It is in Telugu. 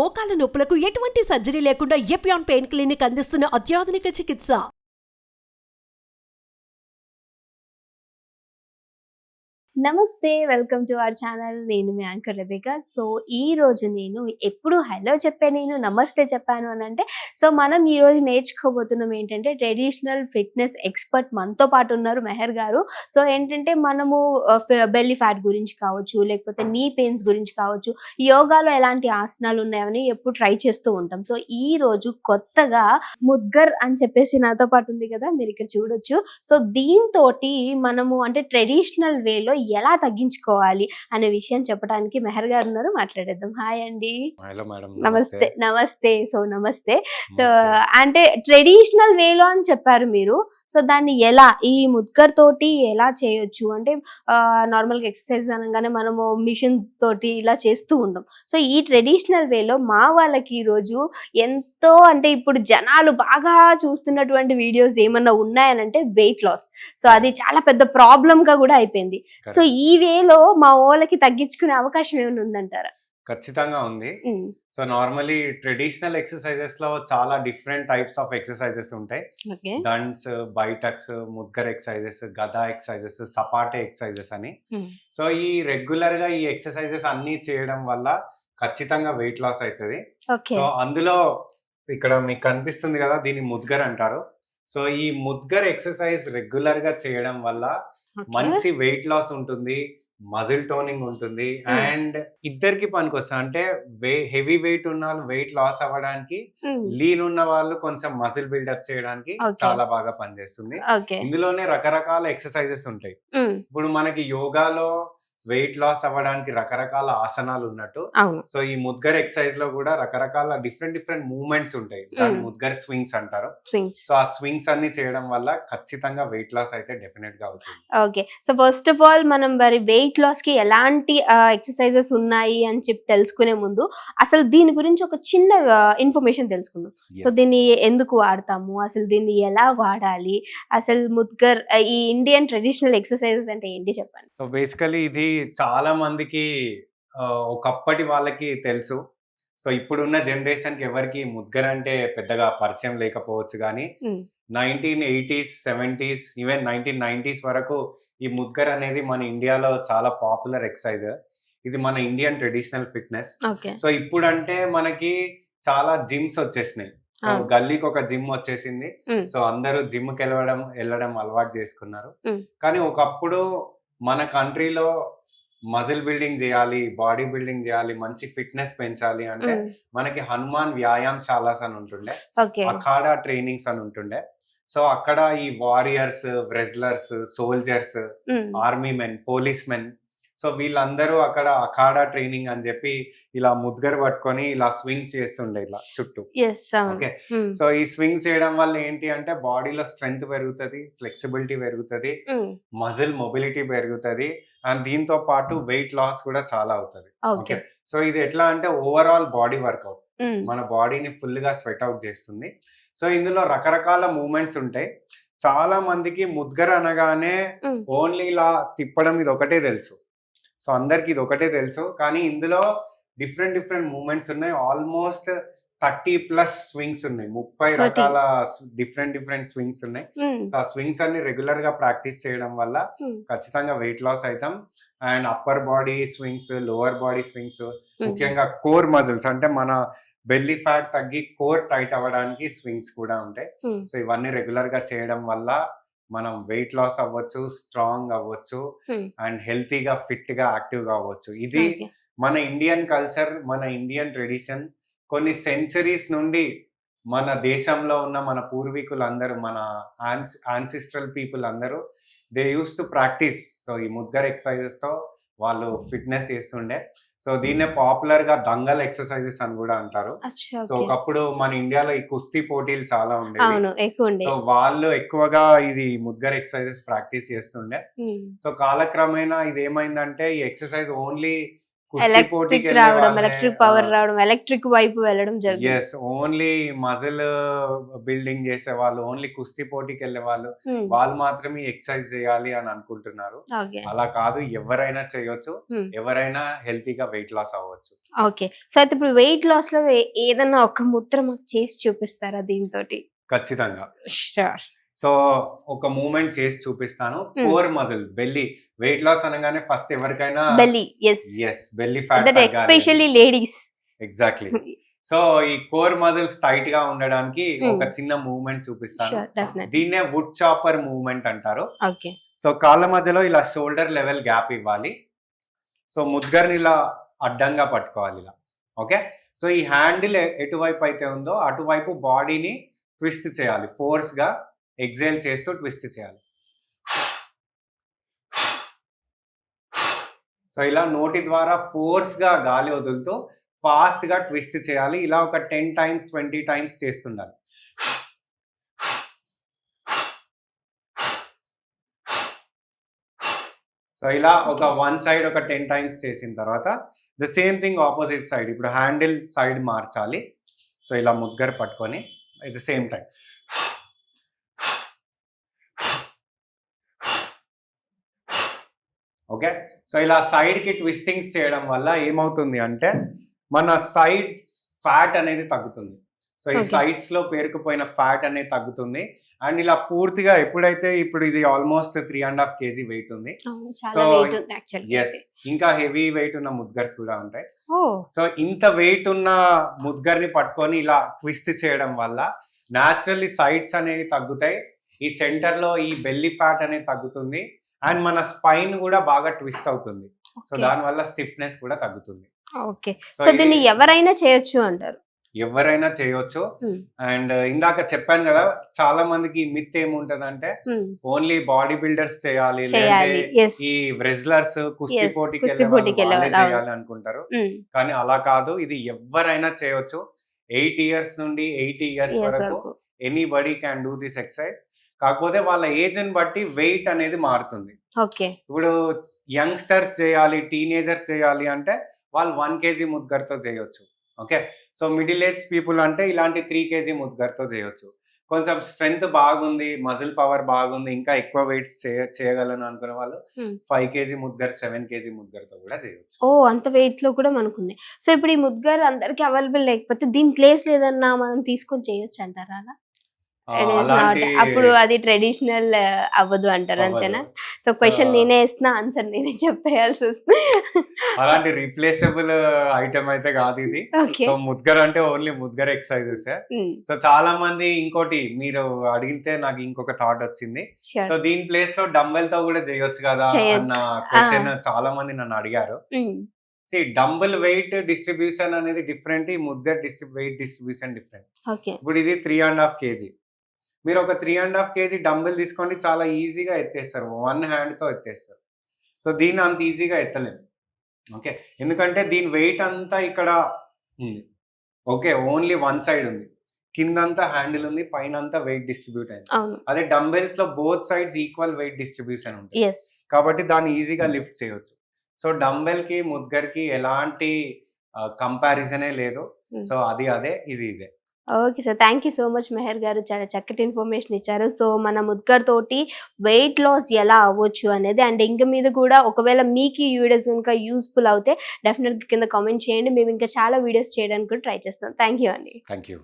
మోకాల నొప్పులకు ఎటువంటి సర్జరీ లేకుండా ఎపియాన్ పెయిన్ క్లినిక్ అందిస్తున్న అత్యాధునిక చికిత్స. నమస్తే, వెల్కమ్ టు అవర్ ఛానల్. నేను మీ యాంకర్ రెబేకా. సో ఈ రోజు నేను ఎప్పుడు హలో చెప్పాను, నేను నమస్తే చెప్పాను అని అంటే, సో మనం ఈ రోజు నేర్చుకోబోతున్నాం ఏంటంటే ట్రెడిషనల్ ఫిట్నెస్ ఎక్స్పర్ట్ మనతో పాటు ఉన్నారు మెహర్ గారు. సో ఏంటంటే మనము బెల్లీ ఫ్యాట్ గురించి కావచ్చు, లేకపోతే నీ పెయిన్స్ గురించి కావచ్చు, యోగాలో ఎలాంటి ఆసనాలు ఉన్నాయని ఎప్పుడు ట్రై చేస్తూ ఉంటాం. సో ఈ రోజు కొత్తగా ముద్గర్ అని చెప్పేసి నాతో పాటు ఉంది కదా, మీరు ఇక్కడ చూడొచ్చు. సో దీంతో మనము అంటే ట్రెడిషనల్ వేలో ఎలా తగ్గించుకోవాలి అనే విషయం చెప్పడానికి మెహర్ గారు ఉన్నారు, మాట్లాడేద్దాం. హాయ్ అండి. Hello madam. నమస్తే. నమస్తే. సో నమస్తే. సో అంటే ట్రెడిషనల్ వేలో అని చెప్పారు మీరు. సో దాన్ని ఎలా ఈ ముద్గర్ తోటి ఎలా చేయొచ్చు అంటే నార్మల్ గా ఎక్సర్సైజ్ అనగానే మనము మిషన్స్ తోటి ఇలా చేస్తూ ఉంటాం. సో ఈ ట్రెడిషనల్ వేలో మా వాళ్ళకి ఈ రోజు ఎంతో అంటే ఇప్పుడు జనాలు బాగా చూస్తున్నటువంటి వీడియోస్ ఏమన్నా ఉన్నాయనంటే వెయిట్ లాస్. సో అది చాలా పెద్ద ప్రాబ్లం గా కూడా అయిపోయింది. సో ఈ వేలో మా వాళ్ళకి తగ్గించుకునే అవకాశం ఏమైనా ఉందంటారా? ఖచ్చితంగా ఉంది. సో నార్మలీ ట్రెడిషనల్ ఎక్సర్సైజెస్ లో చాలా డిఫరెంట్ టైప్స్ ఆఫ్ ఎక్సర్సైజెస్ ఉంటాయి. దండ్స్, బైటక్స్, ముద్గర్ ఎక్సర్సైజెస్, గదా ఎక్సర్సైజెస్, సపాటే ఎక్సర్సైజెస్ అని. సో ఈ రెగ్యులర్ గా ఈ ఎక్సర్సైజెస్ అన్ని చేయడం వల్ల ఖచ్చితంగా వెయిట్ లాస్ అవుతుంది. సో అందులో ఇక్కడ మీకు కనిపిస్తుంది కదా, దీన్ని ముద్గర్ అంటారు. సో ఈ ముద్గర్ ఎక్సర్సైజ్ రెగ్యులర్ గా చేయడం వల్ల మంచి వెయిట్ లాస్ ఉంటుంది, మజిల్ టోనింగ్ ఉంటుంది, అండ్ ఇద్దరికి పనికొస్తుంది. అంటే హెవీ వెయిట్ ఉన్న వాళ్ళు వెయిట్ లాస్ అవ్వడానికి, లీన్ ఉన్న వాళ్ళు కొంచెం మజిల్ బిల్డప్ చేయడానికి చాలా బాగా పనిచేస్తుంది. ఇందులోనే రకరకాల ఎక్సర్సైజెస్ ఉంటాయి. ఇప్పుడు మనకి యోగాలో వెయిట్ లాస్ అవ్వడానికి రకరకాల ఆసనాలు ఉన్నట్టు, సో ఈ ముద్గర్ ఎక్సర్సైజ్ లో కూడా రకరకాల డిఫరెంట్ మూవ్మెంట్స్ ఉంటాయి. దాన్ని ముద్గర్ స్వింగ్స్ అంటారు. సో ఆ స్వింగ్స్ అన్ని చేయడం వల్ల ఖచ్చితంగా వెయిట్ లాస్ అయితే డెఫినెట్ గా అవుతుంది. Okay. So first of all మనం మరి వెయిట్ లాస్ కి ఎలాంటి ఎక్సర్సైజెస్ ఉన్నాయి అని చెప్పి తెలుసుకునే ముందు అసలు దీని గురించి ఒక చిన్న ఇన్ఫర్మేషన్ తెలుసుకుందాం. సో దీన్ని ఎందుకు వాడతాము, అసలు దీన్ని ఎలా వాడాలి, అసలు ముద్గర్ ఈ ఇండియన్ ట్రెడిషనల్ ఎక్సర్సైజెస్ అంటే ఏంటి చెప్పండి. సో బేసికలీ ఇది చాలా మందికి ఒకప్పటి వాళ్ళకి తెలుసు. సో ఇప్పుడున్న జనరేషన్ కి ఎవరికి ముద్గర్ అంటే పెద్దగా పరిచయం లేకపోవచ్చు, కానీ 1980s, 70s, ఈవెన్ 1990s వరకు ఈ ముద్గర్ అనేది మన ఇండియాలో చాలా పాపులర్ ఎక్సర్సైజ్. ఇది మన ఇండియన్ ట్రెడిషనల్ ఫిట్నెస్. సో ఇప్పుడు అంటే మనకి చాలా జిమ్స్ వచ్చేసినాయి. సో గల్లీకి ఒక జిమ్ వచ్చేసింది. సో అందరూ జిమ్ కి వెళ్ళడం అలవాటు చేసుకున్నారు. కానీ ఒకప్పుడు మన కంట్రీలో మజిల్ బిల్డింగ్ చేయాలి, బాడీ బిల్డింగ్ చేయాలి, మంచి ఫిట్నెస్ పెంచాలి అంటే మనకి హనుమాన్ వ్యాయామశాలాస్ అని ఉంటుండే, అఖాడా ట్రైనింగ్స్ అని ఉంటుండే. సో అక్కడ ఈ warriors, wrestlers, soldiers, army men, police men, so వీళ్ళందరూ అక్కడ అఖాడా ట్రైనింగ్ అని చెప్పి ఇలా ముద్గర్ పట్టుకొని ఇలా స్వింగ్స్ చేస్తుండే ఇలా చుట్టూ. ఓకే. సో ఈ స్వింగ్స్ చేయడం వల్ల ఏంటి అంటే బాడీలో స్ట్రెంగ్త్ పెరుగుతుంది, ఫ్లెక్సిబిలిటీ పెరుగుతుంది, మజిల్ మొబిలిటీ పెరుగుతుంది, అండ్ దీంతో పాటు వెయిట్ లాస్ కూడా చాలా అవుతుంది. ఓకే. సో ఇది ఎట్లా అంటే ఓవరాల్ బాడీ వర్కౌట్, మన బాడీని ఫుల్ గా స్వెట్ అవుట్ చేస్తుంది. సో ఇందులో రకరకాల మూవ్మెంట్స్ ఉంటాయి. చాలా మందికి ముద్గర్ అనగానే ఓన్లీ ఇలా తిప్పడం ఇది ఒకటే తెలుసు. సో అందరికి ఇది ఒకటే తెలుసు, కానీ ఇందులో డిఫరెంట్ మూవ్మెంట్స్ ఉన్నాయి. ఆల్మోస్ట్ 30+ స్వింగ్స్ ఉన్నాయి, 30 రకాల డిఫరెంట్ స్వింగ్స్ ఉన్నాయి. సో ఆ స్వింగ్స్ అన్ని రెగ్యులర్ గా ప్రాక్టీస్ చేయడం వల్ల ఖచ్చితంగా వెయిట్ లాస్ అవుతాం. And upper body swings, lower body swings, ముఖ్యంగా కోర్ మజిల్స్ అంటే మన బెల్లీ ఫ్యాట్ తగ్గి కోర్ టైట్ అవ్వడానికి స్వింగ్స్ కూడా ఉంటాయి. సో ఇవన్నీ రెగ్యులర్ గా చేయడం వల్ల మనం వెయిట్ లాస్ అవ్వచ్చు, స్ట్రాంగ్ అవ్వచ్చు, అండ్ హెల్తీగా, ఫిట్ గా, యాక్టివ్ గా అవ్వచ్చు. ఇది మన ఇండియన్ కల్చర్, మన ఇండియన్ ట్రెడిషన్. కొన్ని సెంచరీస్ నుండి మన దేశంలో ఉన్న మన పూర్వీకులందరూ, మన ఆన్సిస్ట్రల్ పీపుల్ అందరూ they use to practice. So ఈ ముద్గర్ ఎక్సర్సైజెస్ తో వాళ్ళు ఫిట్నెస్ చేస్తుండే. సో దీన్నే పాపులర్ గా దంగల్ ఎక్సర్సైజెస్ అని కూడా అంటారు. సో ఒకప్పుడు మన ఇండియాలో ఈ కుస్తీ పోటీలు చాలా ఉండేవి. సో వాళ్ళు ఎక్కువగా ఇది ముద్గర్ ఎక్సర్సైజెస్ ప్రాక్టీస్ చేస్తుండే. సో కాలక్రమేణా ఇది ఏమైందంటే ఈ ఎక్సర్సైజ్ ఓన్లీ కుస్తీ పోటీకి ఎలక్ట్రిక్ వెళ్ళే రావడం, వాళ్ళే, ఎలక్ట్రిక్ పవర్ రావడం, ఎలక్ట్రిక్ వైపు వెళ్ళడం జరుగుతుంది. ఎస్, ఓన్లీ మజిల్ బిల్డింగ్ చేసే వాళ్ళు, ఓన్లీ కుస్తీ పోటీకి వెళ్ళే వాళ్ళు, Hmm. వాళ్ళు మాత్రమే ఎక్సర్సైజ్ చేయాలి అని అనుకుంటున్నారు. ఓకే అలా కాదు, ఎవరైనా చేయొచ్చు, Hmm. ఎవరైనా హెల్తీగా వెయిట్ లాస్ అవ్వచ్చు. ఓకే. సో అయితే ఇప్పుడు వెయిట్ లాస్ లో ఏదన్నా ఒక ముద్ర మాకు చేసి చూపిస్తారా దీంతో? ఖచ్చితంగా. షూర్. సో ఒక మూమెంట్ చేసి చూపిస్తాను. Hmm. Core muscle, belly. Weight loss అనగానే ఫస్ట్ ఎవరికైనా belly, yes, yes, belly fat that especially ladies. Exactly. So ఈ కోర్ మజిల్స్ టైట్ గా ఉండడానికి ఒక చిన్న మూవ్మెంట్ చూపిస్తాను. Sure, definitely. దీన్నే వుడ్ చాపర్ మూవ్మెంట్ అంటారు. ఓకే. సో కాళ్ళ మధ్యలో ఇలా షోల్డర్ లెవెల్ గ్యాప్ ఇవ్వాలి. సో ముద్గర్ని ఇలా అడ్డంగా పట్టుకోవాలి ఇలా. ఓకే. సో ఈ హ్యాండిల్ ఎటువైపు అయితే ఉందో అటువైపు బాడీని ట్విస్ట్ చేయాలి. ఫోర్స్ గా ఎగ్జైల్ చేస్తూ ట్విస్ట్ చేయాలి. సో ఇలా నోటి ద్వారా ఫోర్స్ గా గాలి వదులుతూ ఫాస్ట్ గా ట్విస్ట్ చేయాలి. ఇలా ఒక 10 times 20 times చేస్తుండాలి. సో ఇలా ఒక వన్ సైడ్ ఒక 10 times చేసిన తర్వాత the same thing opposite side. ఇప్పుడు హ్యాండిల్ సైడ్ మార్చాలి. సో ఇలా ముద్గర్ పట్టుకొని at the same time okay. So ఇలా సైడ్ కి ట్విస్టింగ్స్ చేయడం వల్ల ఏమవుతుంది అంటే మన సైడ్స్ ఫ్యాట్ అనేది తగ్గుతుంది. సో ఈ Okay. సైడ్స్ లో పేరుకుపోయిన ఫ్యాట్ అనేది తగ్గుతుంది. అండ్ ఇలా పూర్తిగా ఎప్పుడైతే ఇప్పుడు ఇది ఆల్మోస్ట్ 3.5 kg వెయిట్ ఉంది. చాలా So, వెయిట్ ఉంది యాక్చువల్లీ. ఎస్, ఇంకా హెవీ వెయిట్ ఉన్న ముద్గర్స్ కూడా ఉంటాయి. ఓ, సో ఇంత వెయిట్ ఉన్న ముద్గర్ని పట్టుకొని ఇలా ట్విస్ట్ చేయడం వల్ల న్యాచురల్లీ సైడ్స్ అనేవి తగ్గుతాయి. ఈ సెంటర్ లో ఈ బెల్లీ ఫ్యాట్ అనేది తగ్గుతుంది. అండ్ మన స్పైన్ కూడా బాగా ట్విస్ట్ అవుతుంది. సో దాని వల్ల స్టిఫ్నెస్ కూడా తగ్గుతుంది. ఓకే. So సో దీన్ని ఎవరైనా చేయొచ్చు అంటారు? ఎవరైనా చేయొచ్చు. Hmm. అండ్ ఇందాక చెప్పాను కదా, చాలా మందికి మిత్ ఏముంటదంటే Hmm. ఓన్లీ బాడీ బిల్డర్స్ చేయాలి, చేయాలి, లేదంటే yes. ఈ రెజ్లర్స్ కుస్తీ Yes, పోటీకి కుస్తీ పోటీకి వెళ్ళే వెళ్ళే వాళ్ళే వాళ్ళు, చేయాలి అనుకుంటారు. Hmm. కానీ అలా కాదు, ఇది ఎవరైనా చేయొచ్చు. 8 years నుండి 80 years Yes, వరకు వరకు. Anybody can do this exercise. కాకపోతే వాళ్ళ ఏజ్ ని బట్టి వెయిట్ అనేది మారుతుంది. ఓకే. ఇప్పుడు యంగ్స్టర్స్ చేయాలి, టీనేజర్స్ చేయాలి అంటే వాళ్ళు 1 kg ముద్గర్తో చేయొచ్చు. Okay. So middle age people అంటే ఇలాంటి 3 kg ముద్గర్తో చేయొచ్చు. కొంచెం స్ట్రెంగ్త్ బాగుంది, మజిల్ పవర్ బాగుంది, ఇంకా ఎక్కువ వెయిట్స్ చేయగలను అనుకునే వాళ్ళు Hmm. 5 kg ముద్గర్, 7 kg ముద్గర్తో కూడా చేయొచ్చు. ఓ, అంత వెయిట్ లో కూడా మనకున్నాయి. సో ఇప్పుడు ఈ ముద్గర్ అందరికి అవైలబుల్ లేకపోతే దీని ప్లేస్ లేదన్నా మనం తీసుకొని చేయొచ్చు అంటారా? అలా It is not. అప్పుడు అది ట్రెడిషనల్ అవ్వదు అంటారు, అంతేనా? సో క్వశ్చన్ నేనే ఇస్తున్నా, ఆన్సర్ నేనే చెప్పేయాల్సి వస్తుంది. అలాంటి రీప్లేసబుల్ ఐటమ్ అయితే కాదు ఇది. ఓకే. సో ముద్గర్ అంటే ఓన్లీ ముద్గర్ ఎక్సర్సైజెస్. సో చాలా మంది ఇంకోటి మీరు అడిగితే నాకు ఇంకొక థాట్ వచ్చింది. So sure. దీని ప్లేస్ లో డంబెల్ తో కూడా చేయొచ్చు కదా చేయొచ్చు. అన్న క్వశ్చన్ చాలా మంది నన్ను అడిగారు. డంబుల్ వెయిట్ డిస్ట్రిబ్యూషన్ అనేది డిఫరెంట్, ఈ mudgar wait distribution different. Okay. ఇప్పుడు ఇది 3.5 kg. మీరు ఒక 3.5 kg డంబుల్ తీసుకోండి, చాలా ఈజీగా ఎత్తేస్తారు, 1 hand తో ఎత్తేస్తారు. సో దీన్ని అంత ఈజీగా ఎత్తలేము. ఓకే. ఎందుకంటే దీని వెయిట్ అంతా ఇక్కడ ఉంది. ఓకే, ఓన్లీ వన్ సైడ్ ఉంది, కిందంతా హ్యాండిల్ ఉంది, పైన అంతా వెయిట్ డిస్ట్రిబ్యూట్ అయింది. అవును. అదే డంబెల్స్ లో both sides equal wait distribution ఉంటుంది, ఎస్. కాబట్టి దాన్ని ఈజీగా లిఫ్ట్ చేయొచ్చు. సో డంబెల్ కి ముద్గర్ కి ఎలాంటి కంపారిజనే లేదు. సో అది అదే, ఇది ఇదే. Okay sir, thank you so much Meher గారు, చాలా చక్కటి ఇన్ఫర్మేషన్ ఇచ్చారు. సో మన ముద్గర్ తోటి వెయిట్ లాస్ ఎలా అవ్వచ్చు అనేది, అండ్ ఇంకా మీద కూడా ఒకవేళ మీకు ఈ వీడియోస్ కనుక యూస్ఫుల్ అవుతే డెఫినెట్గా కింద కామెంట్ చేయండి. మేము ఇంకా చాలా వీడియోస్ చేయడానికి కూడా ట్రై చేస్తాం. థ్యాంక్ యూ అండి. Thank you.